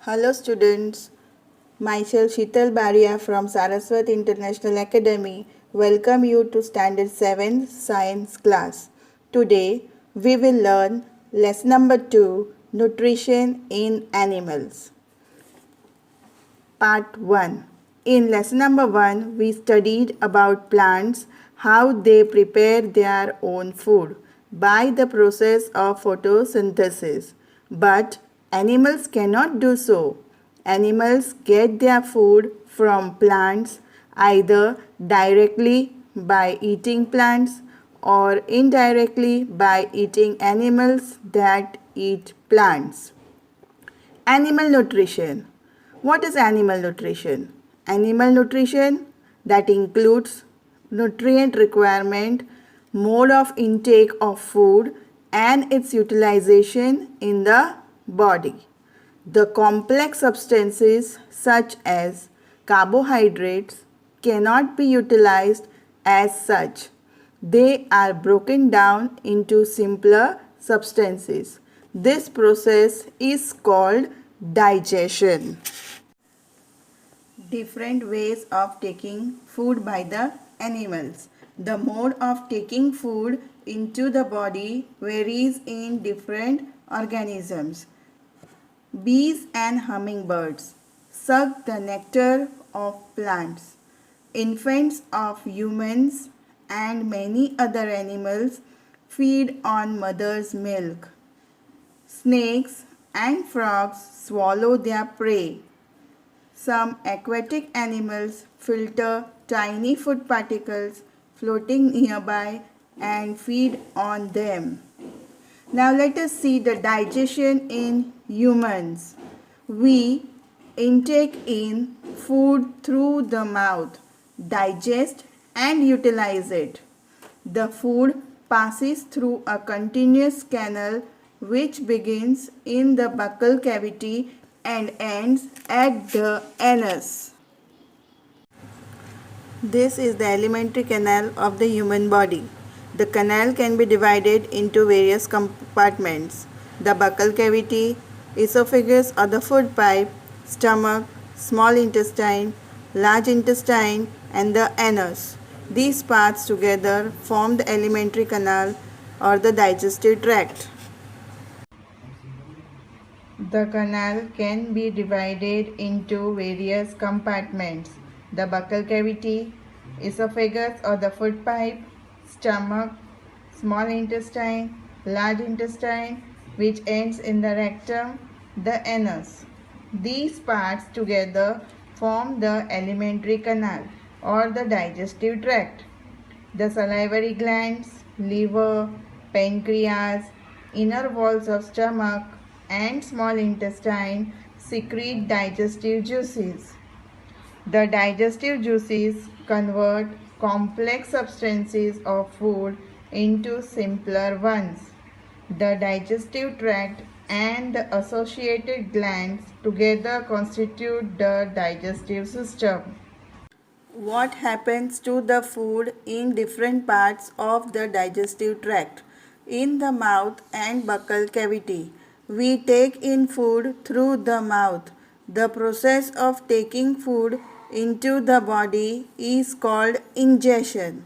Hello students, myself Sheetal Baria from Saraswat International Academy welcome you to Standard 7 Science class. Today we will learn lesson number 2 Nutrition in Animals. Part 1. In lesson number 1 we studied about plants, how they prepare their own food by the process of photosynthesis. But animals cannot do so. Animals get their food from plants either directly by eating plants or indirectly by eating animals that eat plants. Animal nutrition. What is animal nutrition? Animal nutrition that includes nutrient requirement, mode of intake of food and its utilization in the body. The complex substances such as carbohydrates cannot be utilized as such. They are broken down into simpler substances. This process is called digestion. Different ways of taking food by the animals. The mode of taking food into the body varies in different organisms. Bees and hummingbirds suck the nectar of plants. Infants of humans and many other animals feed on mother's milk. Snakes and frogs swallow their prey. Some aquatic animals filter tiny food particles floating nearby and feed on them. Now let us see the digestion in humans. We intake in food through the mouth, digest and utilize it. The food passes through a continuous canal which begins in the buccal cavity and ends at the anus. This is the alimentary canal of the human body. The canal can be divided into various compartments: the buccal cavity, esophagus or the food pipe, stomach, small intestine, large intestine and the anus. These parts together form the alimentary canal or the digestive tract. The canal can be divided into various compartments: the buccal cavity, esophagus or the food pipe, stomach, small intestine, large intestine which ends in the rectum, the anus. These parts together form the alimentary canal or the digestive tract. The salivary glands, liver, pancreas, inner walls of stomach and small intestine secrete digestive juices. The digestive juices convert complex substances of food into simpler ones. The digestive tract and the associated glands together constitute the digestive system. What happens to the food in different parts of the digestive tract? In the mouth and buccal cavity, we take in food through the mouth. The process of taking food into the body is called ingestion.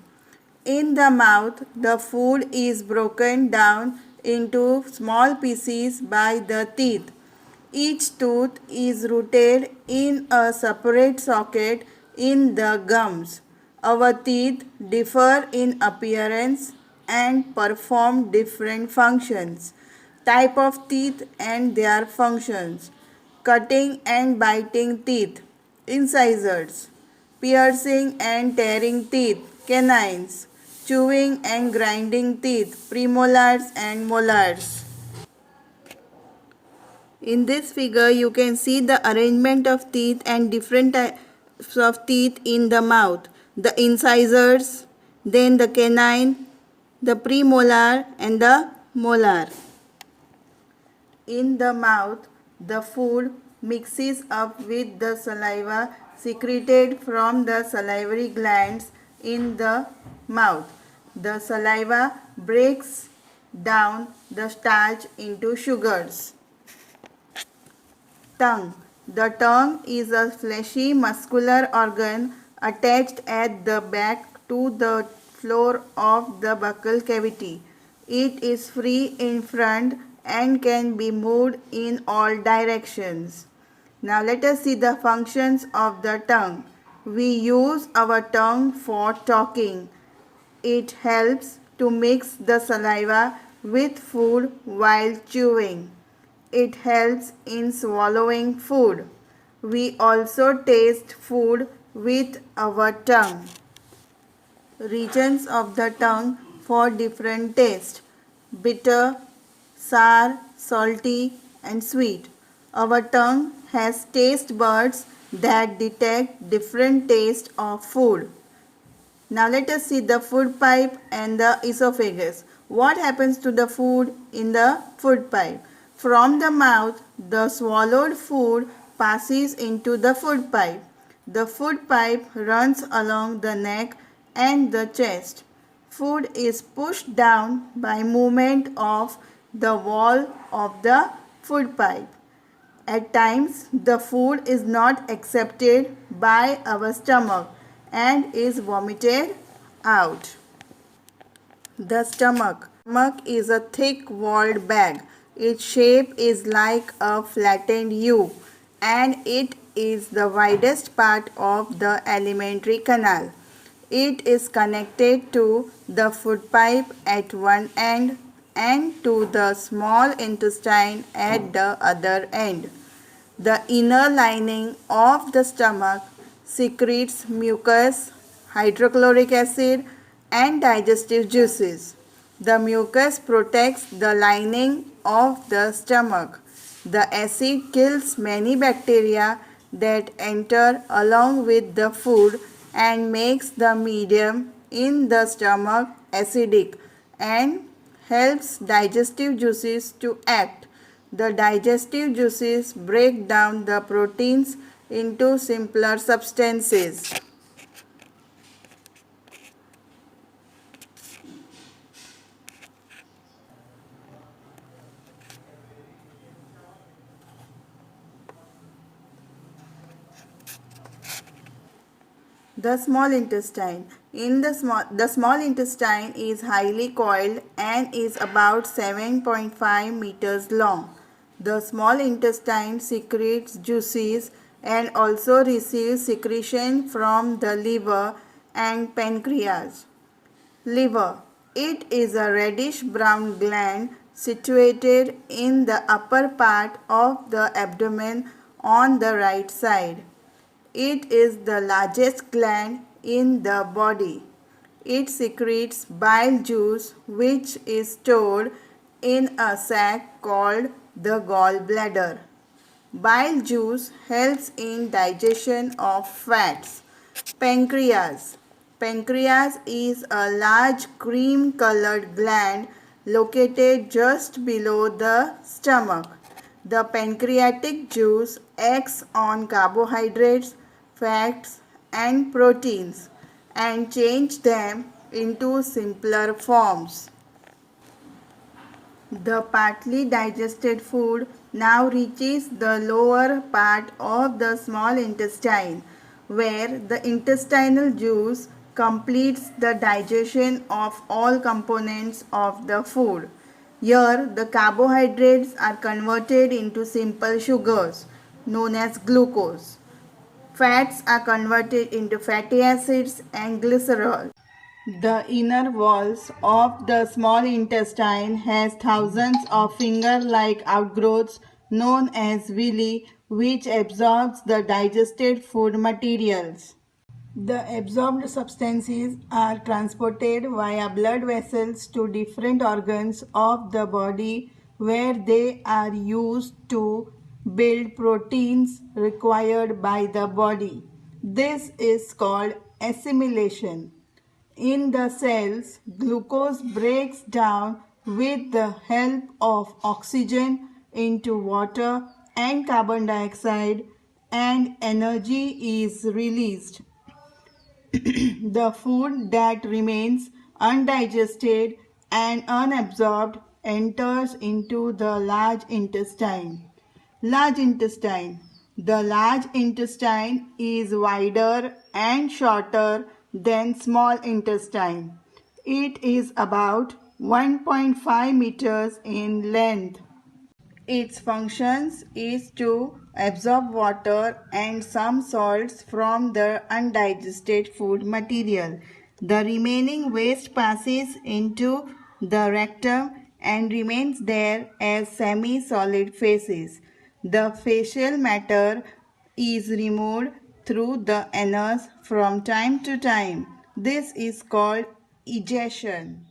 In the mouth, the food is broken down into small pieces by the teeth. Each tooth is rooted in a separate socket in the gums. Our teeth differ in appearance and perform different functions. Type of teeth and their functions: cutting and biting teeth, incisors; piercing and tearing teeth, canines; chewing and grinding teeth, premolars and molars. In this figure, you can see the arrangement of teeth and different types of teeth in the mouth. The incisors, then the canine, the premolar and the molar. In the mouth, the food mixes up with the saliva secreted from the salivary glands in the mouth. The saliva breaks down the starch into sugars. Tongue. The tongue is a fleshy muscular organ attached at the back to the floor of the buccal cavity. It is free in front and can be moved in all directions. Now let us see the functions of the tongue. We use our tongue for talking. It helps to mix the saliva with food while chewing. It helps in swallowing food. We also taste food with our tongue. Regions of the tongue for different taste: bitter, sour, salty, and sweet. Our tongue has taste buds that detect different taste of food. Now let us see the food pipe and the esophagus. What happens to the food in the food pipe? From the mouth, the swallowed food passes into the food pipe. The food pipe runs along the neck and the chest. Food is pushed down by movement of the wall of the food pipe. At times, the food is not accepted by our stomach and is vomited out. The stomach. Stomach is a thick-walled bag. Its shape is like a flattened U, and it is the widest part of the alimentary canal. It is connected to the food pipe at one end and to the small intestine at the other end. The inner lining of the stomach secretes mucus, hydrochloric acid, and digestive juices. The mucus protects the lining of the stomach. The acid kills many bacteria that enter along with the food and makes the medium in the stomach acidic and helps digestive juices to act. The digestive juices break down the proteins into simpler substances. The small intestine. The small intestine is highly coiled and is about 7.5 meters long. The small intestine secretes juices and also receives secretion from the liver and pancreas. Liver. It is a reddish brown gland situated in the upper part of the abdomen on the right side. It is the largest gland in the body. It secretes bile juice which is stored in a sac called the gallbladder. Bile juice helps in digestion of fats. Pancreas. Pancreas is a large cream-colored gland located just below the stomach. The pancreatic juice acts on carbohydrates, fats, and proteins and change them into simpler forms. The partly digested food now reaches the lower part of the small intestine, where the intestinal juice completes the digestion of all components of the food. Here, the carbohydrates are converted into simple sugars, known as glucose. Fats are converted into fatty acids and glycerol. The inner walls of the small intestine has thousands of finger-like outgrowths known as villi, which absorbs the digested food materials. The absorbed substances are transported via blood vessels to different organs of the body where they are used to build proteins required by the body. This is called assimilation. In the cells, glucose breaks down with the help of oxygen into water and carbon dioxide, and energy is released. The food that remains undigested and unabsorbed enters into the large intestine. Large intestine. The large intestine is wider and shorter than small intestine. It is about 1.5 meters in length. Its functions is to absorb water and some salts from the undigested food material. The remaining waste passes into the rectum and remains there as semi-solid feces. The facial matter is removed through the anus from time to time. This is called egestion.